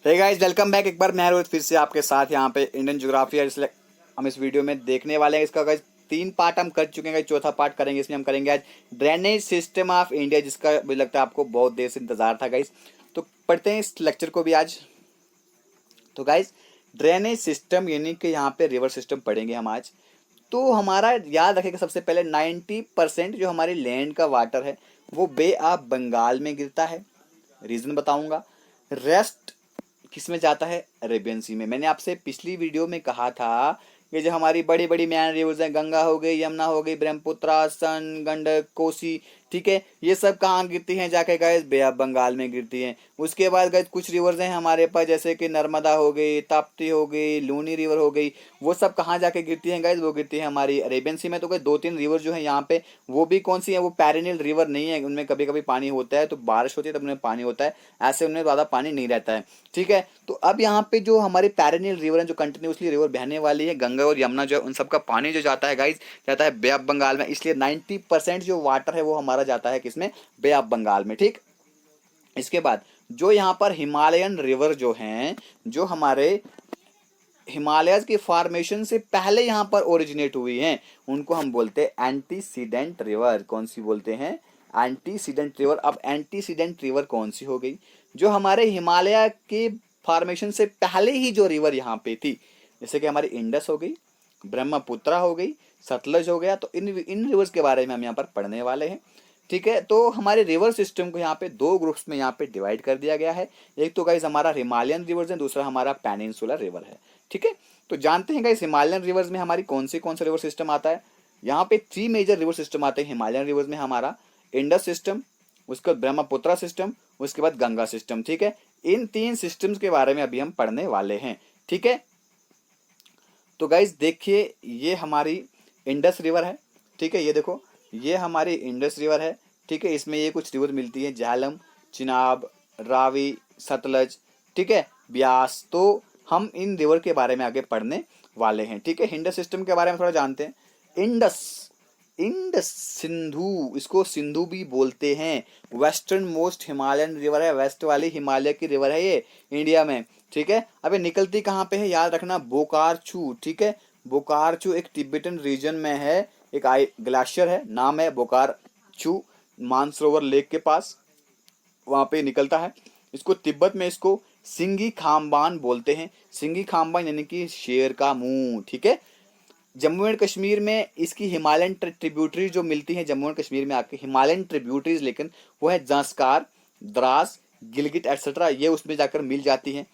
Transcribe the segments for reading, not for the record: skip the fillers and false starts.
Hey guys, welcome back. एक बार मैं रोहित फिर से आपके साथ यहाँ पे इंडियन ज्योग्राफी है, इसलिए हम इस वीडियो में देखने वाले हैं। इसका गाइस 3 पार्ट हम कर चुके हैं गाइस, चौथा पार्ट करेंगे। इसमें हम करेंगे आज ड्रेनेज सिस्टम ऑफ इंडिया, जिसका मुझे लगता है आपको बहुत देर से इंतजार था गाइस। तो पढ़ते हैं इस लेक्चर को भी आज। तो गाइस, ड्रेनेज सिस्टम यानी कि यहाँ पे रिवर सिस्टम पढ़ेंगे हम आज। तो हमारा याद रखेगा सबसे पहले 90% जो हमारी लैंड का वाटर है वो बे ऑफ बंगाल में गिरता है। रीजन बताऊंगा। रेस्ट किस में जाता है? अरेबियन सी में। मैंने आपसे पिछली वीडियो में कहा था कि जो हमारी बड़ी बड़ी मेन रिवर्स हैं, गंगा हो गई, यमुना हो गई, ब्रह्मपुत्र, सन, गंडक, कोसी, ठीक है, ये सब कहाँ गिरती हैं? जाके गाइस बे ऑफ बंगाल में गिरती हैं। उसके बाद गाइस कुछ रिवर्स हैं हमारे पास, जैसे कि नर्मदा हो गई, ताप्ती हो गई, लूनी रिवर हो गई, वो सब कहाँ जाके गिरती हैं गाइस? वो गिरती है हमारी अरेबियन सी में। तो गाइस 2-3 रिवर जो है यहाँ पे, वो भी कौन सी है? वो पेरिनियल रिवर नहीं है, उनमें कभी कभी पानी होता है, तो बारिश होती है तब उनमें पानी होता है, ऐसे उनमें ज्यादा पानी नहीं रहता है, ठीक है। तो अब यहाँ पे जो हमारे पेरिनियल रिवर है, जो कंटिन्यूसली रिवर बहने वाली है, गंगा और यमुना, जो है उन सबका पानी जो जाता है गाइस, जाता है बे ऑफ बंगाल में। इसलिए 90% जो वाटर है वो हमारा जाता है किसमें? बे ऑफ बंगाल में, ठीक। इसके बाद जो यहाँ पर हिमालयन रिवर जो हैं, जो हमारे हिमालयस की फॉर्मेशन से पहले यहाँ पर ओरिजिनेट हुई हैं, उनको हम बोलते हैं एंटीसीडेंट रिवर। कौन सी बोलते हैं? Antecedent river. अब एंटीसीडेंट रिवर कौन सी हो गई? जो हमारे हिमालय के फॉर्मेशन से पहले ही जो रिवर यहाँ पे थी, जैसे कि हमारी इंडस हो गई, ब्रह्मपुत्रा हो गई, सतलज हो गया। तो इन रिवर्स के बारे में हम यहाँ पर पढ़ने वाले हैं, ठीक है। तो हमारे रिवर सिस्टम को यहाँ पे 2 ग्रुप्स में यहाँ पे डिवाइड कर दिया गया है। एक तो गाइस हमारा हिमालयन रिवर्स है, दूसरा हमारा पेनिनसुलर रिवर है, ठीक है। तो जानते हैं गाइस हिमालयन रिवर्स में हमारी कौन सा रिवर सिस्टम आता है? यहाँ पे 3 मेजर रिवर सिस्टम आते हैं हिमालयन रिवर्स में। हमारा इंडस सिस्टम, उसके बाद ब्रह्मपुत्रा सिस्टम, उसके बाद गंगा सिस्टम, ठीक है। इन 3 सिस्टम्स के बारे में अभी हम पढ़ने वाले हैं, ठीक है। तो गाइस देखिए, ये हमारी इंडस रिवर है, ठीक है। ये देखो, ये हमारी इंडस रिवर है, ठीक है। इसमें ये कुछ रिवर मिलती है, झेलम, चिनाब, रावी, सतलज, ठीक है, ब्यास। तो हम इन रिवर के बारे में आगे पढ़ने वाले हैं, ठीक है। इंडस सिस्टम के बारे में थोड़ा जानते हैं। इंडस, इंडस सिंधु, इसको सिंधु भी बोलते हैं। वेस्टर्न मोस्ट हिमालयन रिवर है, वेस्ट वाली हिमालय की रिवर है ये इंडिया में, ठीक है। अब ये निकलती कहाँ पे है? याद रखना, बोकारचू, ठीक है। बोकारचू एक तिब्बतन रीजन में है, एक ग्लेशियर है, नाम है बोकारचू, मानसरोवर लेक के पास, वहां पे निकलता है। इसको तिब्बत में इसको सिंगी खाम्बान बोलते हैं। सिंगी खाम्बान यानी कि शेर का मुंह, ठीक है। जम्मू एंड कश्मीर में इसकी हिमालयन ट्रिब्यूटरीज जो मिलती हैं, जम्मू एंड कश्मीर में आपके हिमालयन ट्रिब्यूटरीज, लेकिन वो है जंस्कार, द्रास, गिलगित एटसेट्रा, ये उसमें जाकर मिल जाती हैं।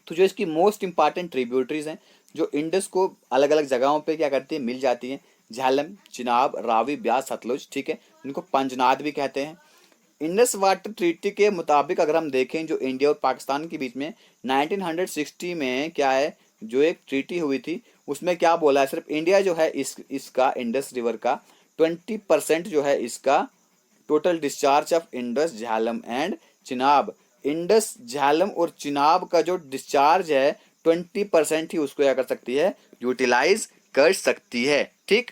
तो जो इसकी मोस्ट इंपॉर्टेंट ट्रिब्यूटरीज हैं, जो इंडस को अलग अलग जगहों पे क्या करती है, मिल जाती हैं, झेलम, चिनाब, रावी, ब्यास, सतलुज, ठीक है। इनको पंजनाद भी कहते हैं। इंडस वाटर ट्रीटी के मुताबिक अगर हम देखें, जो इंडिया और पाकिस्तान के बीच में 1960 में क्या है, जो एक ट्रीटी हुई थी, उसमें क्या बोला है, सिर्फ इंडिया जो है इसका इंडस रिवर का 20% जो है इसका total discharge of Indus, Jhelum and Chenab, Indus, Jhelum और चिनाब का जो डिस्चार्ज है 20% ही उसको क्या कर सकती है, यूटिलाइज कर सकती है, ठीक।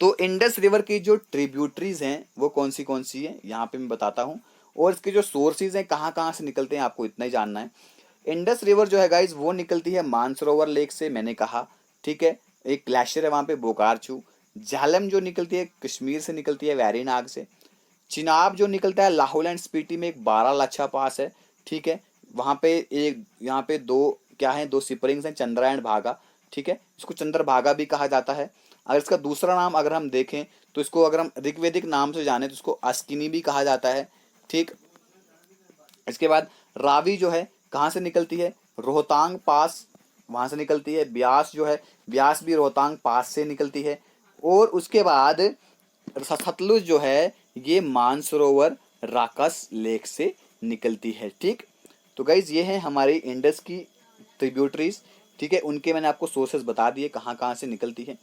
तो इंडस रिवर की जो ट्रिब्यूटरीज हैं वो कौन सी है, यहाँ पे मैं बताता हूँ। और इसके जो सोर्सेज हैं, कहाँ कहाँ से निकलते हैं, आपको इतना ही जानना है। इंडस रिवर जो है गाइज, वो निकलती है मानसरोवर लेक से, मैंने कहा, ठीक है। एक ग्लेशियर है वहाँ पे, बोकारचू। झेलम जो निकलती है कश्मीर से निकलती है, वेरीनाग से। चिनाब जो निकलता है लाहौल एंड स्पीति में, एक बारालाचा पास है, ठीक है। वहाँ पे एक, यहाँ पे 2 क्या है, 2 सिपरिंग्स हैं, चंद्रा एंड भागा, ठीक है। इसको चंद्रभागा भी कहा जाता है। अगर इसका दूसरा नाम अगर हम देखें, तो इसको अगर हम ऋग्वेदिक नाम से जाने तो इसको अस्किनी भी कहा जाता है, ठीक। इसके बाद रावी जो है कहाँ से निकलती है, रोहतांग पास, वहां से निकलती है। ब्यास जो है, ब्यास भी रोहतांग पास से निकलती है। और उसके बाद सतलुज जो है, ये मानसरोवर राकस लेक से निकलती है, ठीक। तो गाइज ये है हमारी इंडस की ट्रिब्यूटरीज, ठीक है। उनके मैंने आपको सोर्सेज बता दिए कहाँ कहाँ से निकलती है,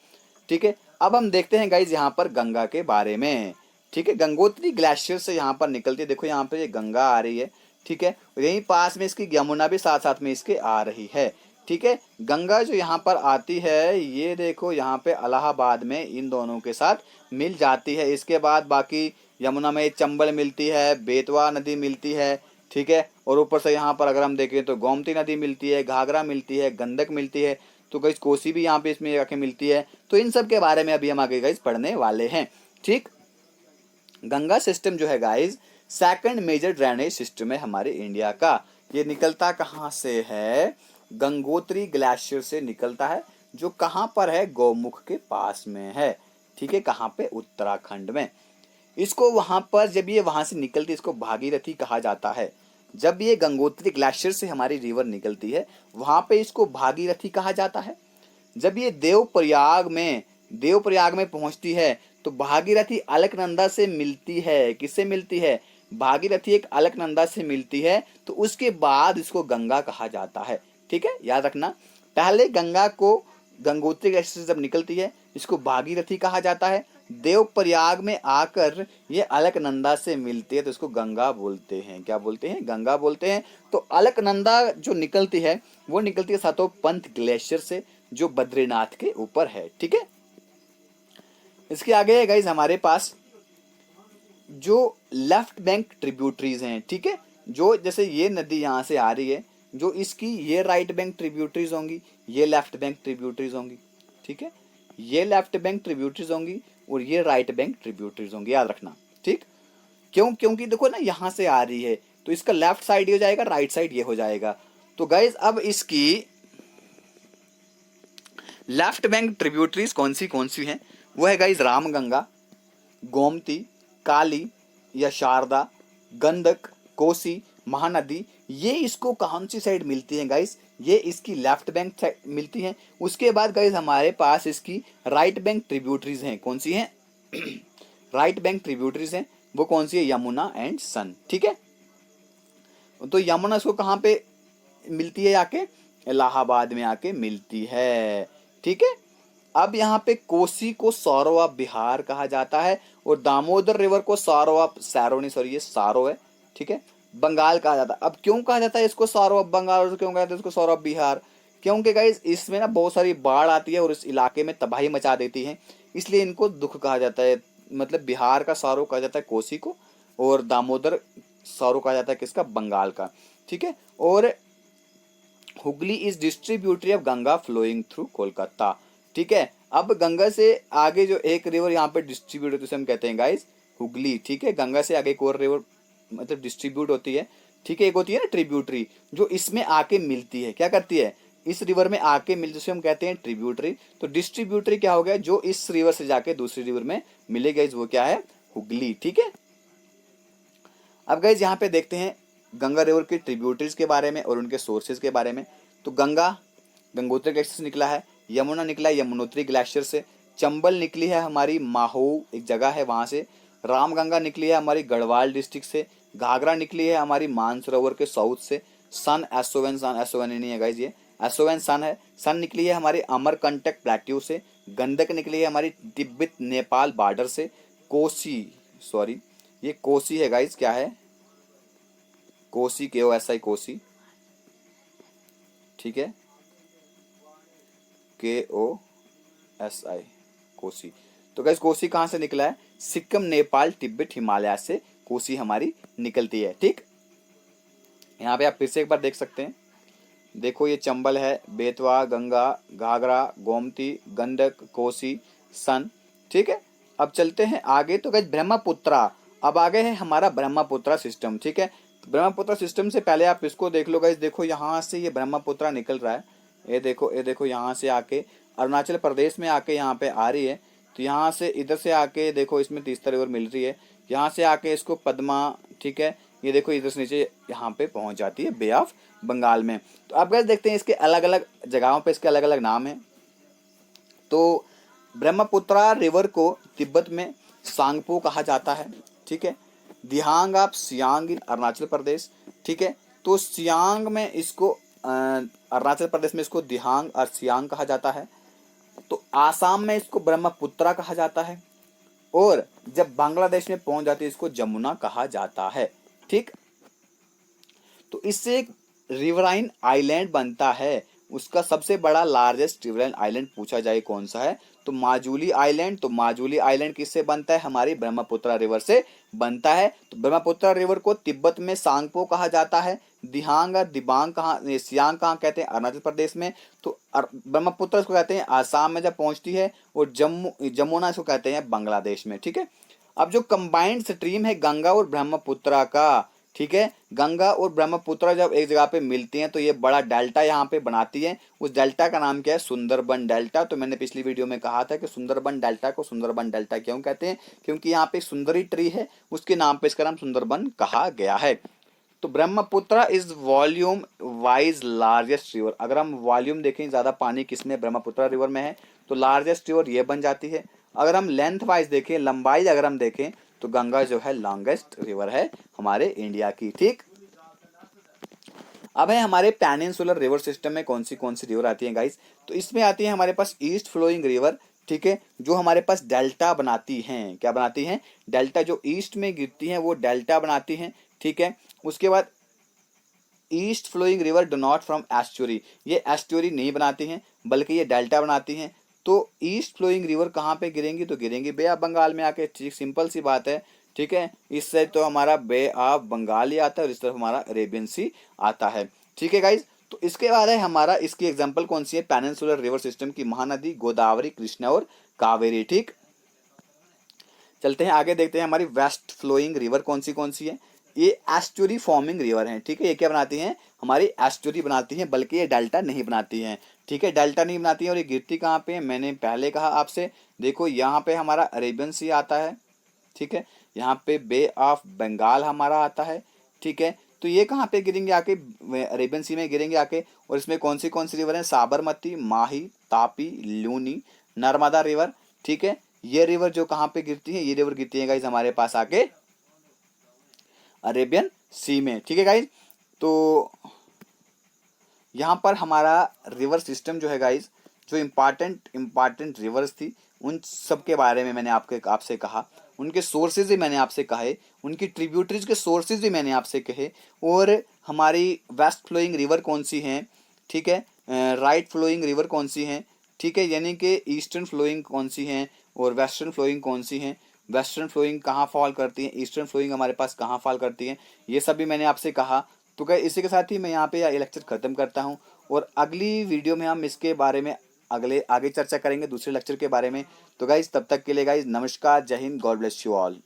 ठीक है। अब हम देखते हैं गाइज यहाँ पर गंगा के बारे में, ठीक है। गंगोत्री ग्लेशियर से यहाँ पर निकलती है, देखो यहाँ पे ये गंगा आ रही है, ठीक है। यहीं पास में इसकी यमुना भी साथ साथ में इसके आ रही है, ठीक है। गंगा जो यहाँ पर आती है, ये देखो यहाँ पे इलाहाबाद में इन दोनों के साथ मिल जाती है। इसके बाद बाकी यमुना में चंबल मिलती है, बेतवा नदी मिलती है, ठीक है। और ऊपर से यहाँ पर अगर हम देखें तो गोमती नदी मिलती है, घाघरा मिलती है, गंडक मिलती है, तो गाइस कोसी भी यहाँ पे इसमें आके मिलती है। तो इन सब के बारे में अभी हम आगे गाइस पढ़ने वाले हैं। ठीक, गंगा सिस्टम जो है guys second major drainage system है हमारे इंडिया का। ये निकलता कहाँ से है? गंगोत्री ग्लेशियर से निकलता है, जो कहाँ पर है? गौमुख के पास में है। ठीक है, कहाँ पे? उत्तराखंड में। इसको वहां पर जब ये वहां से निकलती है इसको भागीरथी कहा जाता है। जब ये गंगोत्री ग्लेशियर से हमारी रिवर निकलती है वहां पे इसको भागीरथी कहा जाता है। जब ये देवप्रयाग में पहुंचती है तो भागीरथी अलकनंदा से मिलती है। किससे मिलती है? भागीरथी एक अलकनंदा से मिलती है, तो उसके बाद इसको गंगा कहा जाता है। ठीक है, याद रखना, पहले गंगा को गंगोत्री ग्लेशियर से जब निकलती है इसको भागीरथी कहा जाता है, देवप्रयाग में आकर ये अलकनंदा से मिलती है तो इसको गंगा बोलते हैं। क्या बोलते हैं? गंगा बोलते हैं। तो अलकनंदा जो निकलती है वो निकलती है सातों पंथ ग्लेशियर से, जो बद्रीनाथ के ऊपर है। ठीक है, इसके आगे है गाइस हमारे पास जो लेफ्ट बैंक ट्रिब्यूटरीज हैं। ठीक है, जो जैसे ये नदी यहाँ से आ रही है, जो इसकी ये राइट बैंक ट्रिब्यूटरीज होंगी, ये लेफ्ट बैंक ट्रिब्यूटरीज होंगी। ठीक है, ये लेफ्ट बैंक ट्रिब्यूटरीज होंगी और ये राइट बैंक ट्रिब्यूटरीज होंगी, याद रखना। ठीक, क्योंकि देखो ना यहाँ से आ रही है तो इसका लेफ्ट साइड ये हो जाएगा, राइट साइड ये हो जाएगा। तो गाइस अब इसकी लेफ्ट बैंक ट्रिब्यूटरीज कौन सी हैं? वो है गाइस रामगंगा, गोमती, काली या शारदा, गंडक, कोसी, महानदी। ये इसको कौन सी साइड मिलती है गाइस? ये इसकी लेफ्ट बैंक मिलती हैं। उसके बाद गाइस हमारे पास इसकी राइट बैंक ट्रिब्यूटरीज हैं। कौन सी हैं? राइट बैंक ट्रिब्यूटरीज हैं, वो कौन सी है? यमुना एंड सन। ठीक है, तो यमुना इसको कहाँ पे मिलती है? आके इलाहाबाद में आके मिलती है। ठीक है, अब यहाँ पे कोसी को सौरव ऑफ बिहार कहा जाता है और दामोदर रिवर को सारो है। ठीक है, बंगाल कहा जाता है। अब क्यों कहा जाता है इसको सौरव ऑफ बंगाल और क्यों कहा जाता है इसको सौरव ऑफ बिहार? क्योंकि गाइस इसमें ना बहुत सारी बाढ़ आती है और इस इलाके में तबाही मचा देती है, इसलिए इनको दुख कहा जाता है। मतलब बिहार का सौरव कहा जाता है कोसी को और दामोदर सौरव कहा जाता है किसका? बंगाल का। ठीक है, और Hooghly is distributary of Ganga flowing through Kolkata. ठीक है, अब गंगा से आगे जो एक रिवर यहाँ पे डिस्ट्रीब्यूट होती है उसे हम कहते हैं गाइस हुगली। ठीक है, गंगा से आगे एक और रिवर मतलब डिस्ट्रीब्यूट होती है। ठीक है, एक होती है ना ट्रिब्यूटरी, जो इसमें आके मिलती है। क्या करती है? इस रिवर में आके मिलती है, उसे हम कहते हैं ट्रिब्यूटरी। तो डिस्ट्रीब्यूटरी क्या हो गया? जो इस रिवर से जाके दूसरी रिवर में मिले गाइस, वो क्या है? हुगली। ठीक है, अब गाइस यहाँ पे देखते हैं गंगा रिवर की ट्रिब्यूटरीज के बारे में और उनके सोर्सेज के बारे में। तो गंगा गंगोत्री ग्लेशियर से निकला है, यमुना निकला है यमुनोत्री ग्लेशियर से, चंबल निकली है हमारी माहू एक जगह है वहां से, रामगंगा निकली है हमारी गढ़वाल डिस्ट्रिक्ट से, घाघरा निकली है हमारी मानसरोवर के साउथ से, सन एसओएन नहीं है गाइस, ये एसओएन सन है। सन निकली है हमारी अमरकंटक प्लेट्यू से, गंडक निकली है हमारी तिब्बत नेपाल बॉर्डर से, ये कोसी है गाइस, क्या है? कोसी, KOSI कोसी। ठीक है, KOSI कोसी। तो गाइस कोसी कहां से निकला है? सिक्किम, नेपाल, तिब्बत, हिमालय से कोसी हमारी निकलती है। ठीक, यहाँ पे आप फिर से एक बार देख सकते हैं। देखो ये चंबल है, बेतवा, गंगा, घाघरा, गोमती, गंडक, कोसी, सन। ठीक है, अब चलते हैं आगे। तो गाइस ब्रह्मपुत्रा, अब आगे है हमारा ब्रह्मपुत्रा सिस्टम। ठीक है, ब्रह्मपुत्रा सिस्टम से पहले आप इसको देख लो गाइस। देखो यहाँ से ये ब्रह्मपुत्रा निकल रहा है, ये देखो यहाँ से आके अरुणाचल प्रदेश में आके यहाँ पे आ रही है। तो यहाँ से इधर से आके देखो इसमें तीस्ता रिवर मिल रही है, यहाँ से आके इसको पद्मा। ठीक है, ये देखो इधर से नीचे यहाँ पे पहुँच जाती है बे ऑफ बंगाल में। तो अब गाइस देखते हैं इसके अलग अलग जगहों पे इसके अलग अलग नाम हैं। तो ब्रह्मपुत्रा रिवर को तिब्बत में सांगपो कहा जाता है। ठीक है, दिहांग ऑफ सियांग इन अरुणाचल प्रदेश। ठीक है, तो सियांग में इसको अरुणाचल प्रदेश में इसको दिहांग और सियांग कहा जाता है। तो आसाम में इसको ब्रह्मपुत्रा कहा जाता है और जब बांग्लादेश में पहुंच जाती है इसको जमुना कहा जाता है। ठीक, तो इससे एक रिवराइन आइलैंड बनता है उसका सबसे बड़ा लार्जेस्ट रिवरन आइलैंड पूछा जाए कौन सा है, तो माजुली आइलैंड। तो माजुली आइलैंड किससे बनता है, हमारी ब्रह्मपुत्र रिवर से बनता है। तो ब्रह्मपुत्र रिवर को तिब्बत में सांगपो कहा जाता है, दिहांग दिबांग कहाँ, सियांग कहाँ कहते हैं, अरुणाचल प्रदेश में। तो ब्रह्मपुत्र इसको कहते हैं आसाम में जब पहुंचती है, और जमुना इसको कहते हैं बांग्लादेश में। ठीक है, अब जो कंबाइंड स्ट्रीम है गंगा और ब्रह्मपुत्र का, ठीक है, गंगा और ब्रह्मपुत्र जब एक जगह पे मिलती हैं तो ये बड़ा डेल्टा यहाँ पे बनाती है। उस डेल्टा का नाम क्या है, सुंदरबन डेल्टा। तो मैंने पिछली वीडियो में कहा था कि सुंदरबन डेल्टा को सुंदरबन डेल्टा क्यों कहते हैं, क्योंकि यहाँ पे सुंदरी ट्री है, उसके नाम पे इसका नाम सुंदरबन कहा गया है। तो Brahmaputra is volume wise largest river. अगर हम वॉल्यूम देखें ज्यादा पानी किसमें, ब्रह्मपुत्र रिवर में है, तो लार्जेस्ट रिवर ये बन जाती है। अगर हम लेंथ वाइज देखें, लंबाई अगर हम देखें, तो गंगा जो है लॉन्गेस्ट रिवर है हमारे इंडिया की। ठीक, अब है हमारे पेनिनसुलर रिवर सिस्टम में कौन सी रिवर आती है गाइस, तो इसमें आती है हमारे पास ईस्ट फ्लोइंग रिवर। ठीक है, जो हमारे पास डेल्टा बनाती हैं, क्या बनाती हैं, डेल्टा, जो ईस्ट में गिरती हैं वो डेल्टा बनाती हैं। ठीक है, उसके बाद east flowing river do not from estuary, ये एस्चुरी नहीं बनाती हैं बल्कि ये डेल्टा बनाती हैं। तो ईस्ट फ्लोइंग रिवर कहाँ पे गिरेंगी, तो गिरेंगी बे ऑफ बंगाल में आके। ठीक, सिंपल सी बात है। ठीक है, इससे तो हमारा बे ऑफ बंगाल ही आता है और इस तरफ हमारा अरेबियन सी आता है। ठीक है गाइज, तो इसके बाद है हमारा, इसकी एग्जांपल कौन सी है, पेनिनसुलर रिवर सिस्टम की महानदी गोदावरी, कृष्णा और कावेरी। ठीक, चलते हैं आगे, देखते हैं हमारी वेस्ट फ्लोइंग रिवर कौन सी है। ये एस्चुरी फॉर्मिंग रिवर है। ठीक है, ये क्या बनाती हैं, हमारी एस्चुरी बनाती हैं, बल्कि ये डेल्टा नहीं बनाती हैं। ठीक है, डेल्टा नहीं बनाती है, और ये गिरती कहाँ पे है, मैंने पहले कहा आपसे, देखो यहाँ पे हमारा अरेबियन सी आता है। ठीक है, यहाँ पे बे ऑफ बंगाल हमारा आता है। ठीक है, तो ये कहाँ पे गिरेंगे आके, अरेबियन सी में गिरेंगे आके। और इसमें कौन सी रिवर है, साबरमती, माही, तापी, लूनी, नर्मदा रिवर। ठीक है, ये रिवर जो कहाँ पे गिरती है, ये रिवर गिरती है गाइज हमारे पास आके अरेबियन सी में। ठीक है गाइज, तो यहाँ पर हमारा रिवर सिस्टम जो है गाइज, जो इम्पॉर्टेंट रिवर्स थी उन सब के बारे में मैंने आपसे कहा, उनके सोर्सेज भी मैंने आपसे कहे, उनकी ट्रिब्यूटरीज के सोर्सेज भी मैंने आपसे कहे, और हमारी वेस्ट फ्लोइंग रिवर कौन सी हैं। ठीक है, राइट फ्लोइंग रिवर कौन सी हैं। ठीक है, यानी कि ईस्टर्न फ्लोइंग कौन सी हैं और वेस्टर्न फ्लोइंग कौन सी हैं, वेस्टर्न फ्लोइंग कहाँ फॉल करती हैं, ईस्टर्न फ्लोइंग हमारे पास कहाँ फॉल करती हैं, ये सब भी मैंने आपसे कहा। तो क्या इसी के साथ ही मैं यहाँ पे ये लेक्चर ख़त्म करता हूँ, और अगली वीडियो में हम इसके बारे में आगे चर्चा करेंगे दूसरे लेक्चर के बारे में। तो गाइज तब तक के लिए गाइज नमस्कार, जय Hind, God bless you all.